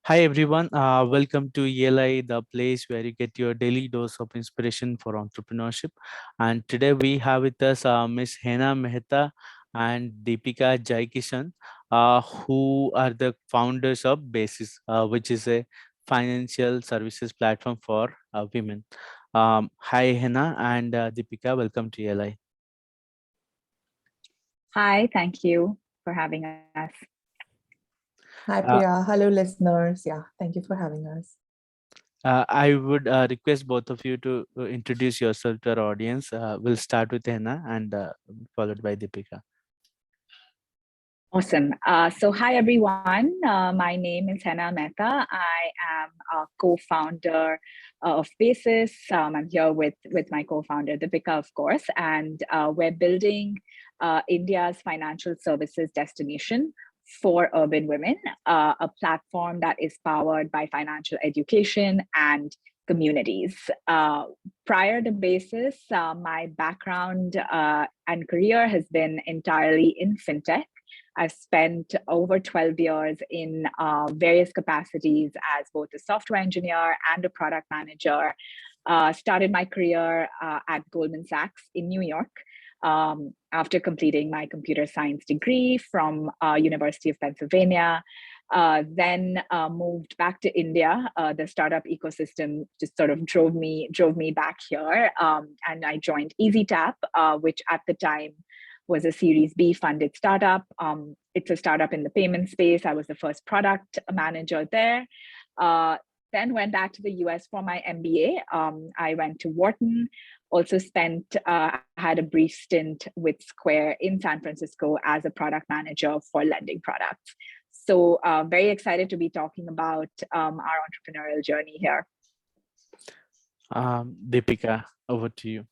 Hi everyone, welcome to ELI, the place where you get your daily dose of inspiration for entrepreneurship. And today we have with us Miss Hena Mehta and Dipika Jaikishan, who are the founders of Basis, which is a financial services platform for women. Hi Hena and Dipika, welcome to ELI. Hi, thank you for having us. Hi, Priya. Hello, listeners. Yeah, thank you for having us. I would request both of you to introduce yourself to our audience. We'll start with Hena and followed by Deepika. Awesome. So hi, everyone. My name is Henna Mehta. I am a co-founder of Basis. I'm here with my co-founder, Dipika, of course, and we're building India's financial services destination for urban women, a platform that is powered by financial education and communities. Prior to Basis, my background and career has been entirely in fintech. I've spent over 12 years in various capacities as both a software engineer and a product manager. Started my career at Goldman Sachs in New York after completing my computer science degree from University of Pennsylvania. Then moved back to India. The startup ecosystem just sort of drove me back here, and I joined EasyTap, which at the time was a Series B funded startup. It's a startup in the payment space. I was the first product manager there. Then went back to the US for my MBA. I went to Wharton, also had a brief stint with Square in San Francisco as a product manager for lending products. So very excited to be talking about our entrepreneurial journey here. Deepika, over to you.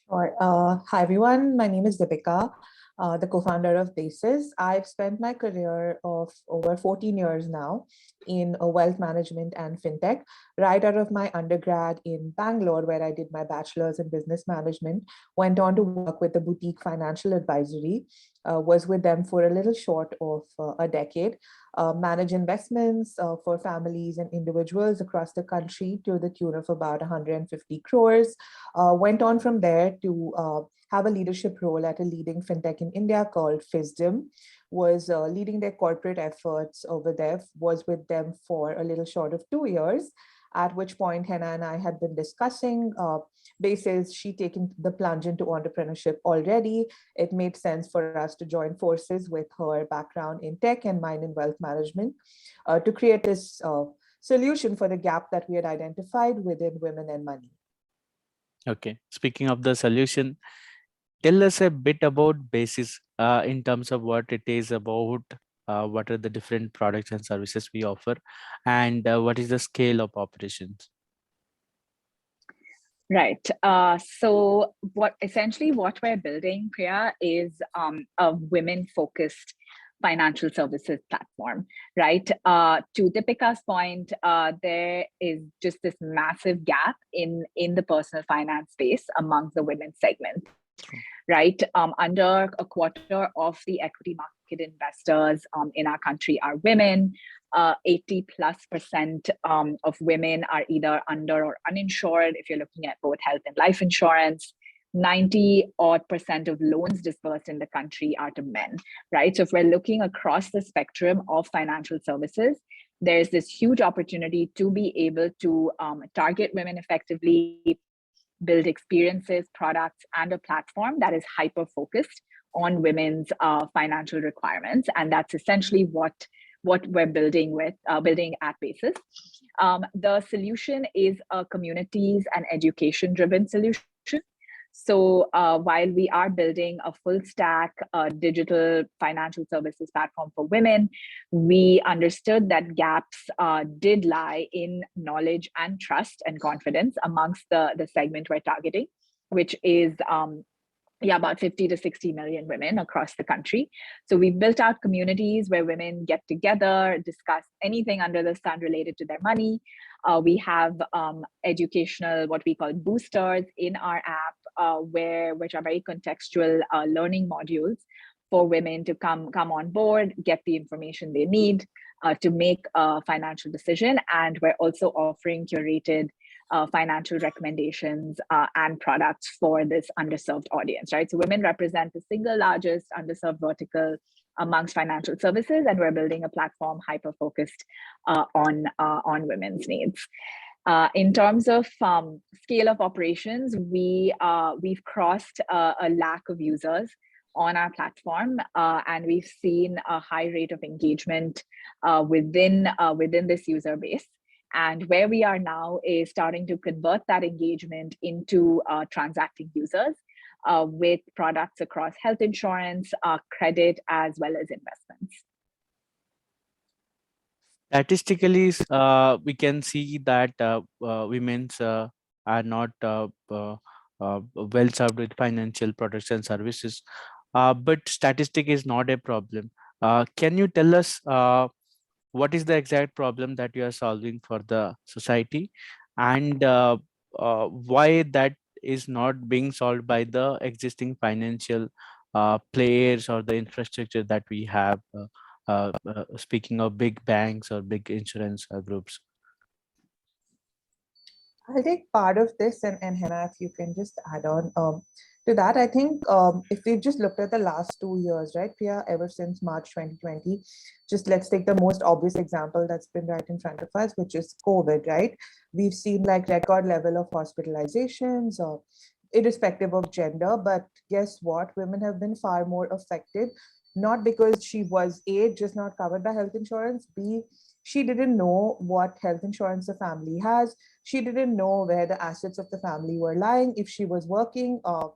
Sure. Hi, everyone. My name is Dipika, the co-founder of Basis. I've spent my career of over 14 years now in wealth management and fintech, right out of my undergrad in Bangalore, where I did my bachelor's in business management, went on to work with the boutique financial advisory, was with them for a little short of a decade, manage investments for families and individuals across the country to the tune of about 150 crores. Went on from there to have a leadership role at a leading fintech in India called Fisdom, was leading their corporate efforts over there, was with them for a little short of 2 years, at which point Henna and I had been discussing Basis, she taking the plunge into entrepreneurship already. It made sense for us to join forces with her background in tech and mine in wealth management to create this solution for the gap that we had identified within women and money. Okay, speaking of the solution, tell us a bit about Basis in terms of what it is about, what are the different products and services we offer, and what is the scale of operations? Right. So what we're building, Priya, is a women-focused financial services platform, right? To Deepika's point, there is just this massive gap in the personal finance space amongst the women segment, right? Under a quarter of the equity market investors in our country are women. 80+% of women are either under or uninsured if you're looking at both health and life insurance. 90% of loans disbursed in the country are to men, right? So if we're looking across the spectrum of financial services, there's this huge opportunity to be able to target women effectively, build experiences, products, and a platform that is hyper-focused on women's financial requirements. And that's essentially what we're building at Basis. The solution is a communities and education-driven solution. So while we are building a full stack digital financial services platform for women, we understood that gaps did lie in knowledge and trust and confidence amongst the segment we're targeting, which is about 50 to 60 million women across the country. So we've built out communities where women get together, discuss anything under the sun related to their money. We have educational, what we call boosters in our app, which are very contextual learning modules for women to come on board, get the information they need to make a financial decision. And we're also offering curated financial recommendations and products for this underserved audience, right? So women represent the single largest underserved vertical amongst financial services, and we're building a platform hyper-focused on women's needs. In terms of scale of operations, we've crossed a lakh of users on our platform, and we've seen a high rate of engagement within this user base. And where we are now is starting to convert that engagement into transacting users with products across health insurance, credit, as well as investments. Statistically, we can see that women's are not well served with financial products and services. But statistic is not a problem. Can you tell us what is the exact problem that you are solving for the society, and why that is not being solved by the existing financial players or the infrastructure that we have? Speaking of big banks or big insurance groups. I'll take part of this, and Henna, if you can just add on to that. I think if we've just looked at the last 2 years, right, Priya, ever since March 2020, just let's take the most obvious example that's been right in front of us, which is COVID, right? We've seen like record level of hospitalizations, irrespective of gender. But guess what? Women have been far more affected, not because she was A, just not covered by health insurance, B, she didn't know what health insurance the family has. She didn't know where the assets of the family were lying. If she was working, or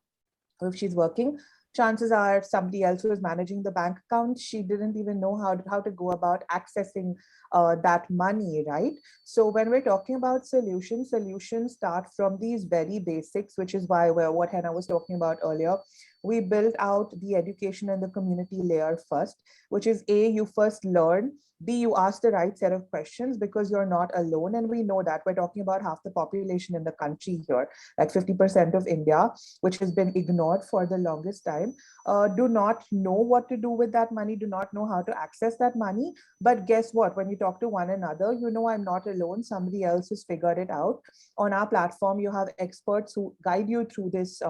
if she's working, chances are somebody else was managing the bank account. She didn't even know how to go about accessing that money, right? So when we're talking about solutions start from these very basics, which is why what Henna was talking about earlier. We built out the education and the community layer first, which is A, you first learn, B, you ask the right set of questions because you're not alone. And we know that we're talking about half the population in the country here, like 50% of India, which has been ignored for the longest time, do not know what to do with that money, do not know how to access that money. But guess what? When you talk to one another, you know, I'm not alone. Somebody else has figured it out. On our platform, you have experts who guide you through this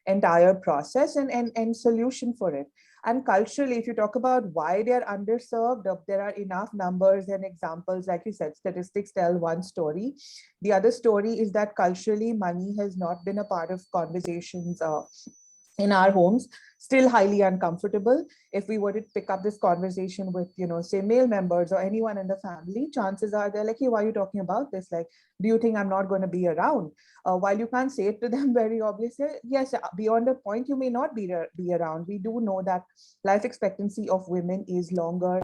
entire process and solution for it. And culturally, if you talk about why they're underserved, there are enough numbers and examples. Like you said, statistics tell one story. The other story is that culturally, money has not been a part of conversations in our homes, still highly uncomfortable. If we were to pick up this conversation with, say male members or anyone in the family, chances are they're like, hey, why are you talking about this? Like, do you think I'm not going to be around? While you can't say it to them very obviously, yes, beyond a point, you may not be around. We do know that life expectancy of women is longer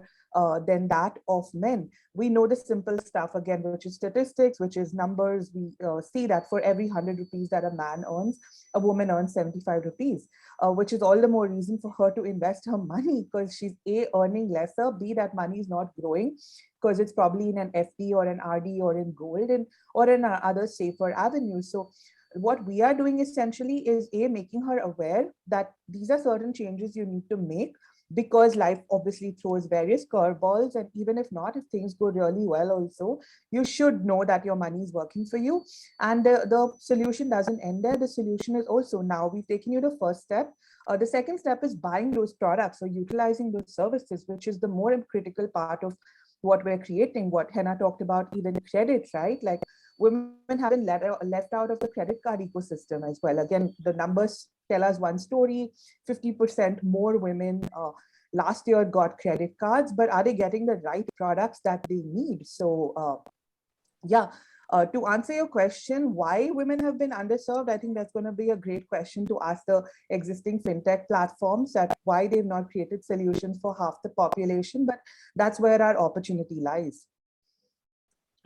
than that of men. We know the simple stuff, again, which is statistics, which is numbers. We see that for every 100 rupees that a man earns, a woman earns 75 rupees, which is all the more reason for her to invest her money, because she's A, earning lesser, B, that money is not growing because it's probably in an FD or an RD or in gold or in other safer avenues. So what we are doing essentially is A, making her aware that these are certain changes you need to make, because life obviously throws various curveballs, and even if not, if things go really well also, you should know that your money is working for you. And the solution doesn't end there. The solution is also, now we've taken you the first step. The second step is buying those products or utilizing those services, which is the more critical part of what we're creating, what Henna talked about, even credit, right? Like, women have been left out of the credit card ecosystem as well. Again, the numbers tell us one story. 50% more women last year got credit cards, but are they getting the right products that they need? So to answer your question, why women have been underserved, I think that's going to be a great question to ask the existing fintech platforms, that why they've not created solutions for half the population, but that's where our opportunity lies.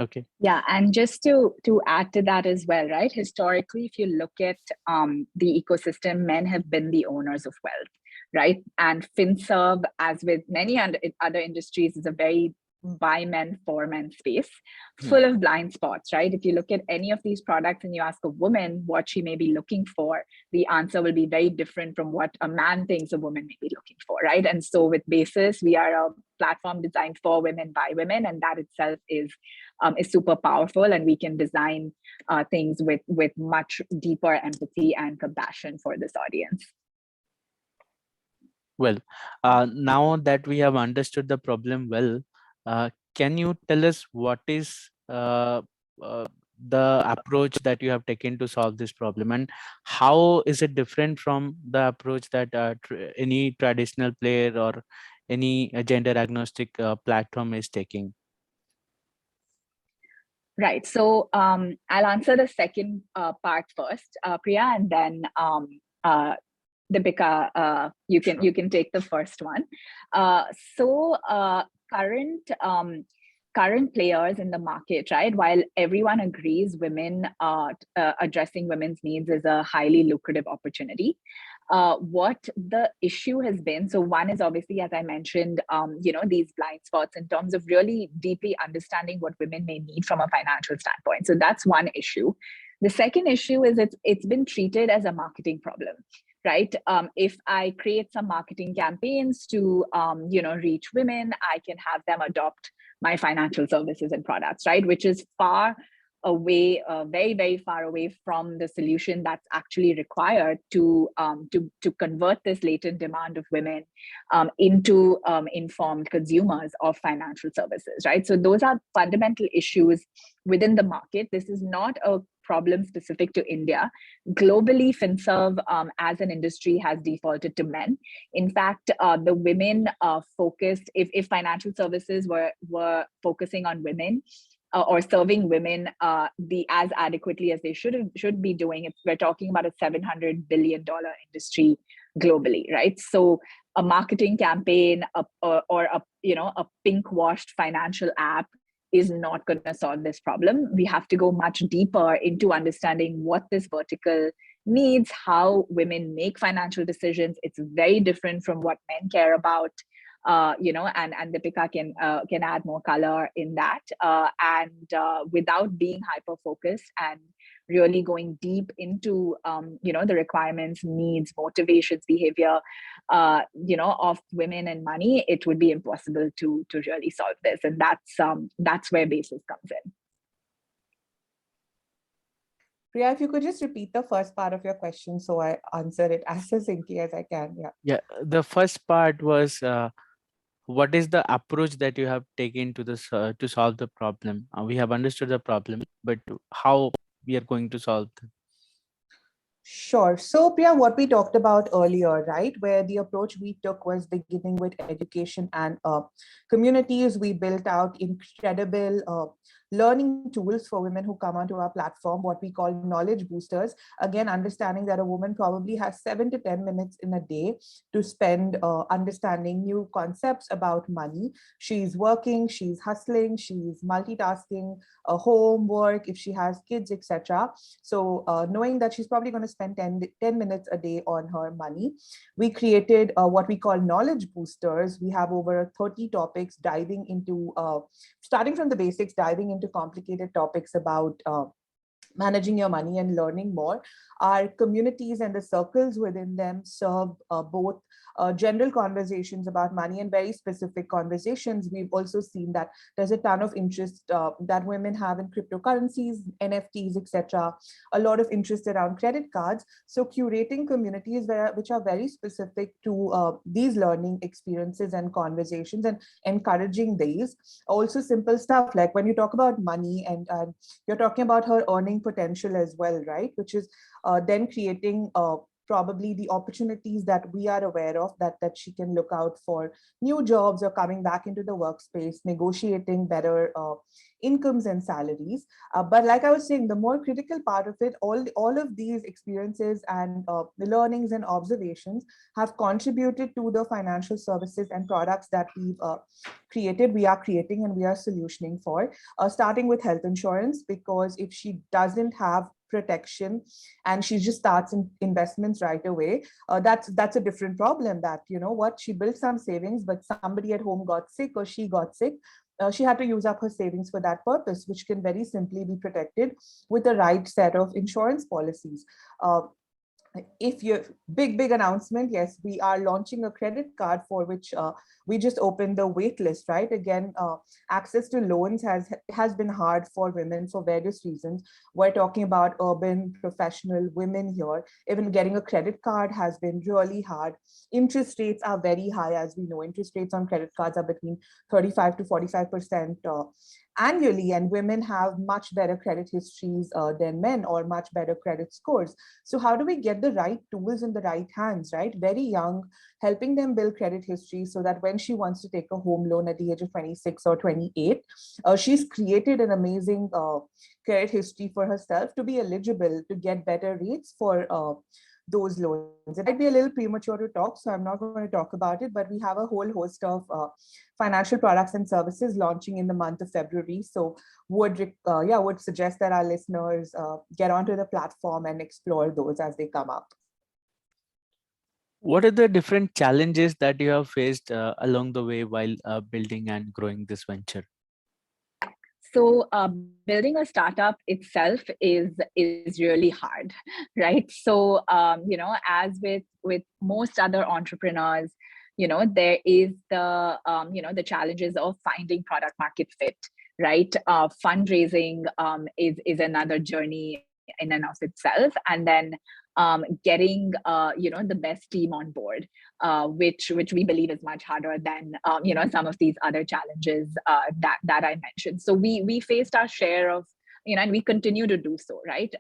Okay. Yeah, and just to add to that as well, right? Historically, if you look at the ecosystem, men have been the owners of wealth, right? And FinServe, as with many other industries, is a very by men for men space, full of blind spots, right? If you look at any of these products and you ask a woman what she may be looking for, the answer will be very different from what a man thinks a woman may be looking for, right? And so with Basis, we are a platform designed for women by women, and that itself is super powerful, and we can design things with much deeper empathy and compassion for this audience. Well, now that we have understood the problem well, can you tell us what is the approach that you have taken to solve this problem, and how is it different from the approach that any traditional player or any gender agnostic platform is taking? Right. So I'll answer the second part first, Priya, and then Dipika, you can take the first one. So current players in the market, right? While everyone agrees women addressing women's needs is a highly lucrative opportunity, what the issue has been, so one is obviously, as I mentioned, these blind spots in terms of really deeply understanding what women may need from a financial standpoint. So that's one issue. The second issue is it's been treated as a marketing problem, right? If I create some marketing campaigns to reach women, I can have them adopt my financial services and products, right? Which is far away, very, very far away from the solution that's actually required to convert this latent demand of women into informed consumers of financial services, right? So those are fundamental issues within the market. This is not a problem specific to India. Globally, FinServe as an industry has defaulted to men. In fact, the women focused, if financial services were focusing on women, or serving women as adequately as they should be doing, we're talking about a $700 billion industry globally, right? So a marketing campaign or a pink washed financial app is not going to solve this problem. We have to go much deeper into understanding what this vertical needs, how women make financial decisions. It's very different from what men care about. And Dipika can add more color in that, without being hyper focused and really going deep into the requirements, needs, motivations, behavior of women and money, it would be impossible to really solve this, and that's where Basis comes in. Priya, if you could just repeat the first part of your question so I answer it as succinctly as I can. Yeah, the first part was what is the approach that you have taken to this to solve the problem? We have understood the problem, but how we are going to solve it? Sure. So, Priya, what we talked about earlier, right, where the approach we took was beginning with education and communities. We built out incredible learning tools for women who come onto our platform, what we call knowledge boosters. Again, understanding that a woman probably has 7 to 10 minutes in a day to spend understanding new concepts about money. She's working, she's hustling, she's multitasking, homework, if she has kids, etc. So knowing that she's probably going to spend 10 minutes a day on her money, we created what we call knowledge boosters. We have over 30 topics diving into, starting from the basics, diving into complicated topics about managing your money and learning more. Our communities and the circles within them serve both general conversations about money and very specific conversations. We've also seen that there's a ton of interest that women have in cryptocurrencies, NFTs, etc. A lot of interest around credit cards. So curating communities which are very specific to these learning experiences and conversations and encouraging these. Also simple stuff like when you talk about money and you're talking about her earning potential as well, right? Which is then creating probably the opportunities that we are aware of, that she can look out for new jobs or coming back into the workspace, negotiating better incomes and salaries. But like I was saying, the more critical part of it, all of these experiences and the learnings and observations have contributed to the financial services and products that we've created, we are creating, and we are solutioning for, starting with health insurance, because if she doesn't have protection and she just starts in investments right away, that's a different problem. That, you know what, she built some savings, but somebody at home got sick or she got sick, she had to use up her savings for that purpose, which can very simply be protected with the right set of insurance policies. If you big announcement, yes, we are launching a credit card for which we just opened the wait list, right? Again, access to loans has been hard for women for various reasons. We're talking about urban professional women here. Even getting a credit card has been really hard. Interest rates are very high. As we know, interest rates on credit cards are between 35 to 45% annually, and women have much better credit histories than men, or much better credit scores. So how do we get the right tools in the right hands, right? Very young, helping them build credit history so that when she wants to take a home loan at the age of 26 or 28, she's created an amazing credit history for herself to be eligible to get better rates for those loans. It might be a little premature to talk, so I'm not going to talk about it, but we have a whole host of financial products and services launching in the month of February. So would suggest that our listeners get onto the platform and explore those as they come up. What are the different challenges that you have faced along the way while building and growing this venture? So building a startup itself is really hard, right? So as with most other entrepreneurs, there is the challenges of finding product market fit, right? Fundraising is another journey in and of itself, and then getting the best team on board, which we believe is much harder than some of these other challenges that I mentioned. So we faced our share of, and we continue to do so, right?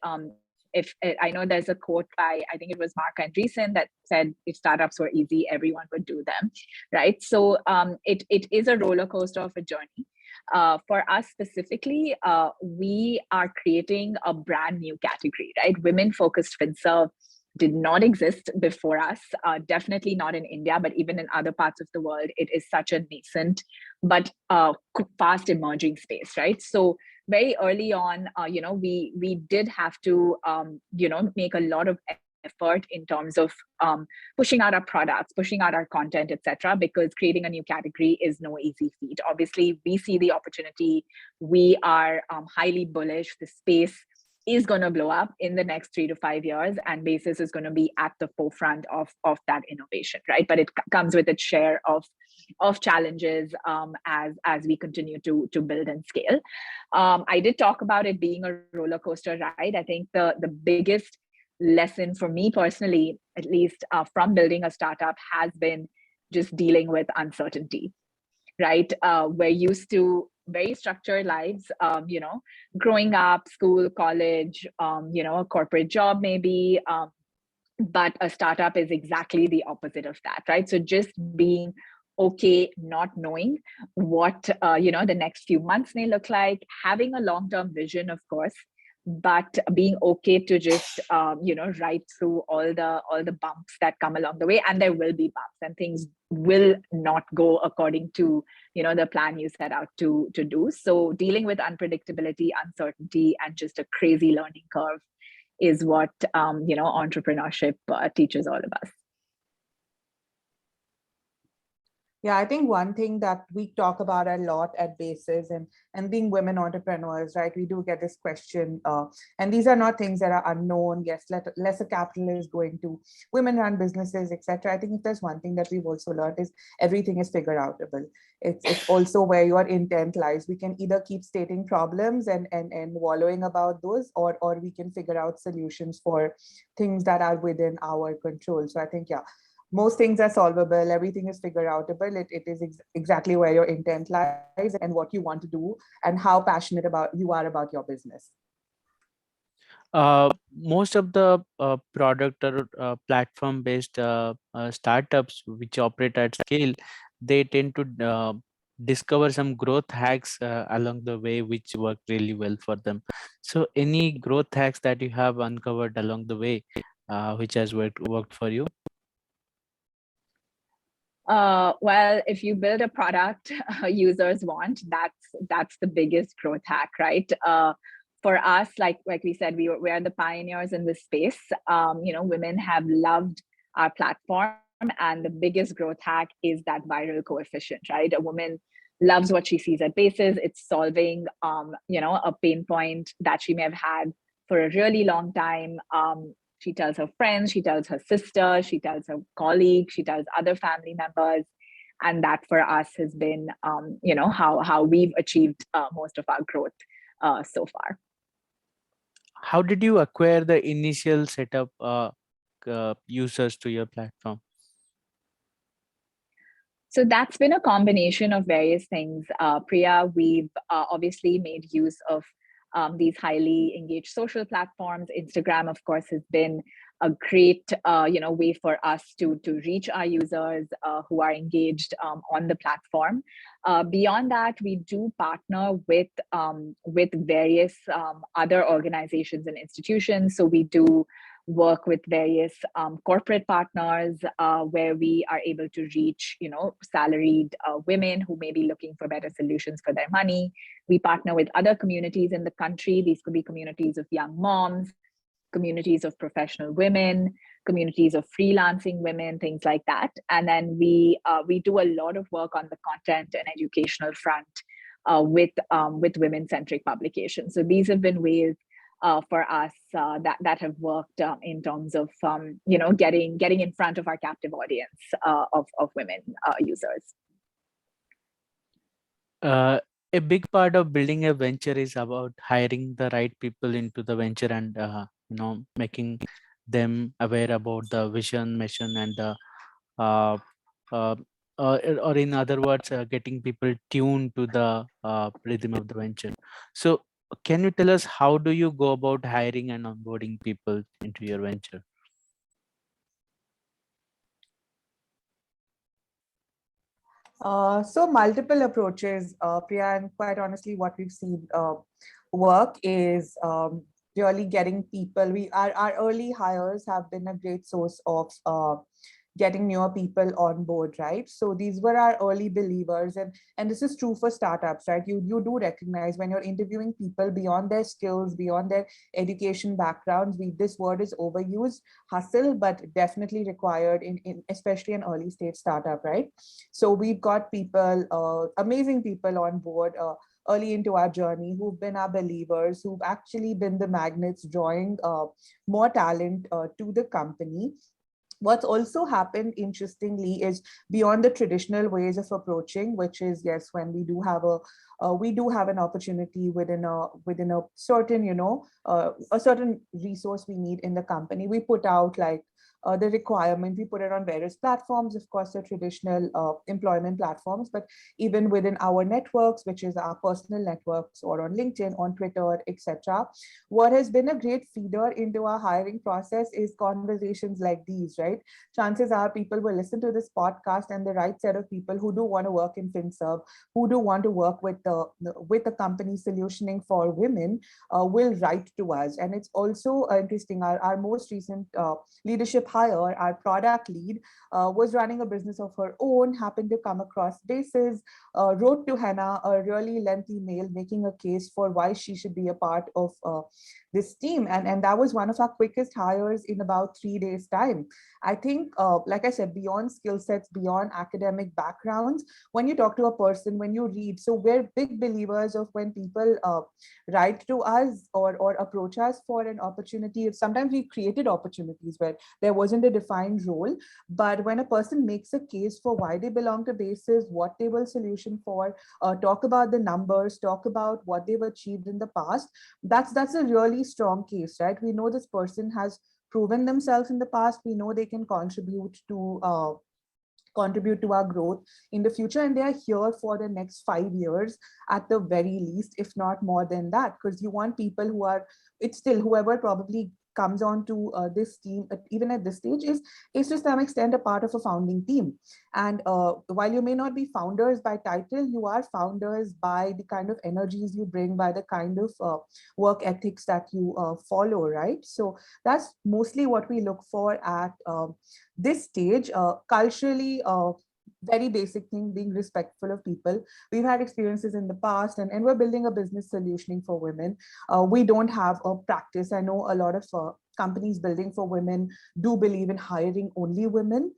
If I know there's a quote by, I think it was Mark Andreessen, that said, if startups were easy, everyone would do them, right? So it is a roller coaster of a journey. For us specifically, we are creating a brand new category, right? Women-focused FinServe did not exist before us, definitely not in India, but even in other parts of the world, it is such a nascent but fast emerging space, right? So very early on, we did have to, make a lot of effort in terms of pushing out our products, pushing out our content, etc., because creating a new category is no easy feat. Obviously, we see the opportunity. We are highly bullish. The space is going to blow up in the next 3 to 5 years, and Basis is going to be at the forefront of that innovation, right? But it comes with its share of challenges as we continue to build and scale. I did talk about it being a roller coaster ride. I think the biggest lesson for me personally, at least from building a startup, has been just dealing with uncertainty, right? We're used to very structured lives, growing up, school, college, a corporate job maybe, but a startup is exactly the opposite of that, right? So just being okay not knowing what the next few months may look like, having a long-term vision, of course, but being okay to just ride through all the bumps that come along the way. And there will be bumps, and things will not go according to the plan you set out to do. So dealing with unpredictability, uncertainty, and just a crazy learning curve is what entrepreneurship teaches all of us. Yeah, I think one thing that we talk about a lot at Basis, and being women entrepreneurs, right? We do get this question, and these are not things that are unknown. Yes, lesser capital is going to women-run businesses, etc. I think if there's one thing that we've also learned is everything is figure outable. It's also where your intent lies. We can either keep stating problems and wallowing about those, or we can figure out solutions for things that are within our control. So I think, yeah, most things are solvable. Everything is figure outable. It is exactly where your intent lies and what you want to do and how passionate you are about your business. Most of the product or platform-based startups which operate at scale, they tend to discover some growth hacks along the way, which work really well for them. So, any growth hacks that you have uncovered along the way, which has worked for you? Well, if you build a product users want, that's the biggest growth hack, right? For us, like we said, we are the pioneers in this space. Women have loved our platform, and the biggest growth hack is that viral coefficient, right? A woman loves what she sees at Basis. It's solving, a pain point that she may have had for a really long time. She tells her friends, she tells her sister, she tells her colleagues, she tells other family members. And that for us has been, how we've achieved most of our growth so far. How did you acquire the initial setup users to your platform? So that's been a combination of various things. Priya, we've obviously made use of these highly engaged social platforms. Instagram, of course, has been a great way for us to reach our users who are engaged on the platform. Beyond that, we do partner with various other organizations and institutions. So we do work with various corporate partners where we are able to reach, salaried women who may be looking for better solutions for their money. We partner with other communities in the country. These could be communities of young moms, communities of professional women, communities of freelancing women, things like that. And then we do a lot of work on the content and educational front with women-centric publications. So these have been ways for us that have worked in terms of getting in front of our captive audience of women users. A big part of building a venture is about hiring the right people into the venture and making them aware about the vision, mission, and the uh, uh, or in other words, getting people tuned to the rhythm of the venture. So, can you tell us how do you go about hiring and onboarding people into your venture? So multiple approaches, Priya, and quite honestly, what we've seen work is really getting people. Our early hires have been a great source of getting newer people on board, right? So these were our early believers, and this is true for startups, right? You do recognize when you're interviewing people beyond their skills, beyond their education backgrounds. This word is overused, hustle, but definitely required in especially an early stage startup, right? So we've got people, amazing people on board. Early into our journey, who've been our believers, who've actually been the magnets drawing more talent to the company. What's also happened, interestingly, is beyond the traditional ways of approaching, which is, yes, when we do have an opportunity within a certain, a certain resource we need in the company, we put out like the requirement, we put it on various platforms, of course, the traditional employment platforms, but even within our networks, which is our personal networks, or on LinkedIn, on Twitter, etc. What has been a great feeder into our hiring process is conversations like these, right? Chances are people will listen to this podcast, and the right set of people who do want to work in FinServe, who do want to work with the company solutioning for women, will write to us. And it's also interesting, our most recent leadership hire, our product lead, was running a business of her own, happened to come across Basis, wrote to Henna a really lengthy mail making a case for why she should be a part of this team. And that was one of our quickest hires in about 3 days' time. I think, like I said, beyond skill sets, beyond academic backgrounds, when you talk to a person, when you read, so we're big believers of when people write to us or approach us for an opportunity. Sometimes we created opportunities where there wasn't a defined role, but when a person makes a case for why they belong to Basis, what they will solution for, talk about the numbers, talk about what they've achieved in the past, that's a really strong case, right? We know this person has proven themselves in the past. We know they can contribute to our growth in the future, and they are here for the next 5 years at the very least, if not more than that, because you want people who are, it's still whoever probably comes on to this team, even at this stage, is to some extent a part of a founding team. And while you may not be founders by title, you are founders by the kind of energies you bring, by the kind of work ethics that you follow, right? So that's mostly what we look for at this stage. Culturally, very basic thing, being respectful of people. We've had experiences in the past, and we're building a business solutioning for women. We don't have a practice. I know a lot of companies building for women do believe in hiring only women.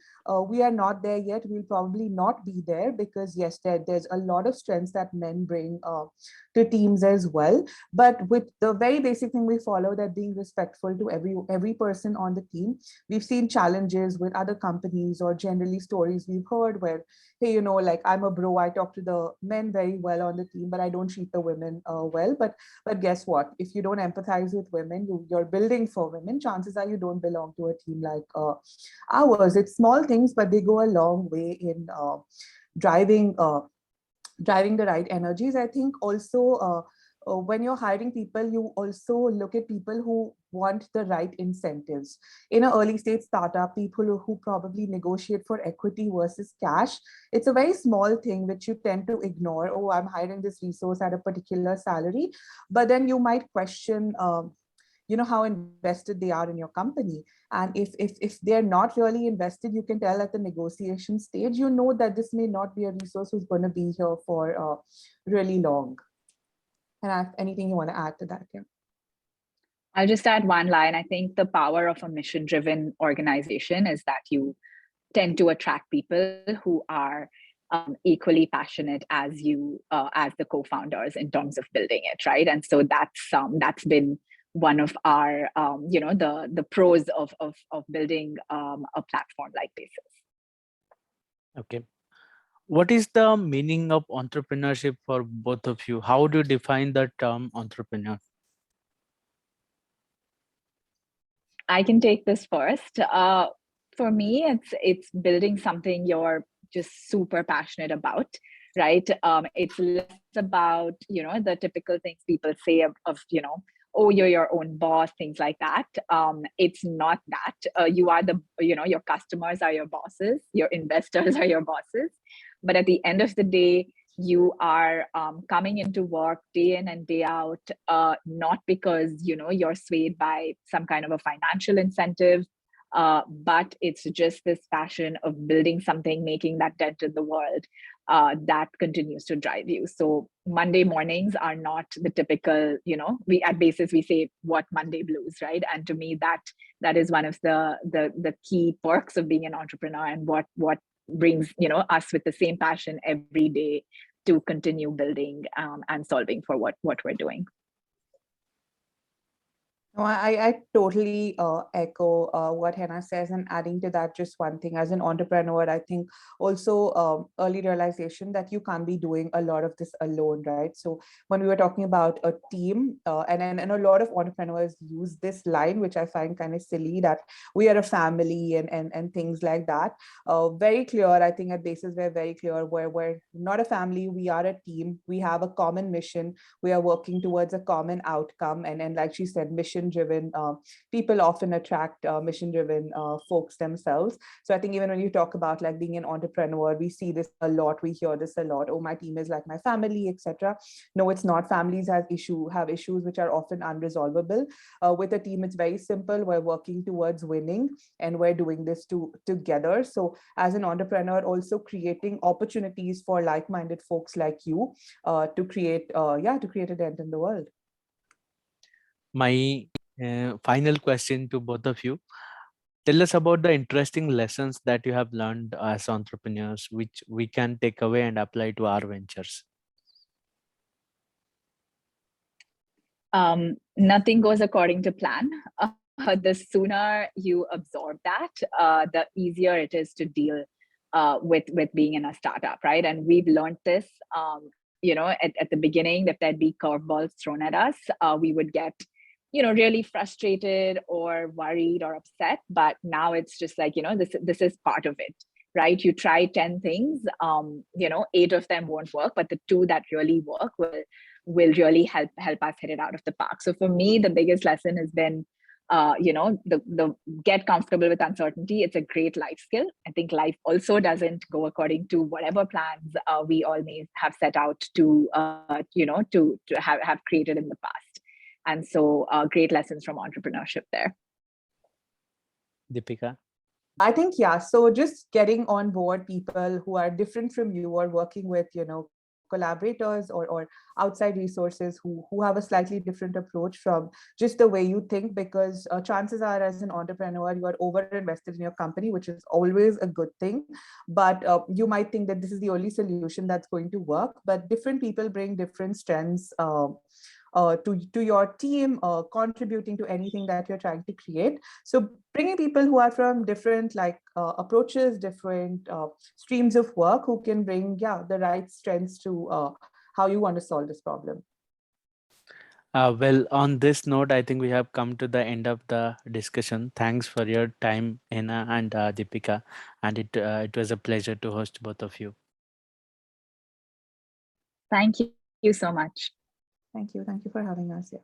We are not there yet. We'll probably not be there because yes, there's a lot of strengths that men bring to teams as well. But with the very basic thing we follow, that being respectful to every person on the team. We've seen challenges with other companies or generally stories we've heard where, hey, like I'm a bro, I talk to the men very well on the team, but I don't treat the women well. But guess what? If you don't empathize with women, you're building for women, chances are you don't belong to a team like ours. It's small things, but they go a long way in driving driving the right energies. I think also when you're hiring people, you also look at people who want the right incentives. In an early stage startup, people who probably negotiate for equity versus cash, it's a very small thing which you tend to ignore. Oh, I'm hiring this resource at a particular salary, but then you might question how invested they are in your company. And if they're not really invested, you can tell at the negotiation stage, that this may not be a resource who's going to be here for really long. And anything you want to add to that? Yeah. I'll just add one line. I think the power of a mission-driven organization is that you tend to attract people who are equally passionate as you, as the co-founders, in terms of building it, right? And so that's been one of our, the pros of building a platform like Basis. Okay. What is the meaning of entrepreneurship for both of you? How do you define the term entrepreneur? I can take this first. For me, it's building something you're just super passionate about, right? It's less about, the typical things people say of oh, you're your own boss, things like that. It's not that. You are your customers are your bosses, your investors are your bosses. But at the end of the day, you are coming into work day in and day out, not because you're swayed by some kind of a financial incentive, but it's just this passion of building something, making that dent in the world, that continues to drive you. So Monday mornings are not the typical, we at Basis we say what Monday blues, right? And to me that is one of the key perks of being an entrepreneur, and what brings us with the same passion every day to continue building and solving for what we're doing. No, I totally echo what Henna says, and adding to that, just one thing, as an entrepreneur, I think also early realization that you can't be doing a lot of this alone, right? So when we were talking about a team, and a lot of entrepreneurs use this line, which I find kind of silly, that we are a family and things like that. Very clear, I think at Basis, we're very clear, we're not a family, we are a team. We have a common mission. We are working towards a common outcome. And like she said, mission driven people often attract mission driven folks themselves. So I think even when you talk about like being an entrepreneur, we see this a lot, we hear this a lot. Oh, my team is like my family, etc. No, it's not. Families have issues which are often unresolvable. With a team, it's very simple. We're working towards winning, and we're doing this together. So as an entrepreneur, also creating opportunities for like-minded folks like you to create a dent in the world. My final question to both of you. Tell us about the interesting lessons that you have learned as entrepreneurs, which we can take away and apply to our ventures. Nothing goes according to plan. The sooner you absorb that, the easier it is to deal with being in a startup, right? And we've learned this, at the beginning, if there'd be curveballs thrown at us, we would get really frustrated or worried or upset. But now it's just like, this is part of it, right? You try 10 things, 8 of them won't work, but the 2 that really work will really help us hit it out of the park. So for me, the biggest lesson has been, the get comfortable with uncertainty. It's a great life skill. I think life also doesn't go according to whatever plans we all may have set out to have created in the past. And so great lessons from entrepreneurship there. Deepika? I think, yeah. So just getting on board people who are different from you or working with, collaborators or outside resources who have a slightly different approach from just the way you think, because chances are as an entrepreneur, you are over invested in your company, which is always a good thing. But you might think that this is the only solution that's going to work, but different people bring different strengths to your team, contributing to anything that you're trying to create. So bringing people who are from different approaches, different streams of work, who can bring the right strengths to how you want to solve this problem. Well, on this note, I think we have come to the end of the discussion. Thanks for your time, Hena and Deepika, and it was a pleasure to host both of you. Thank you so much. Thank you for having us. Yeah.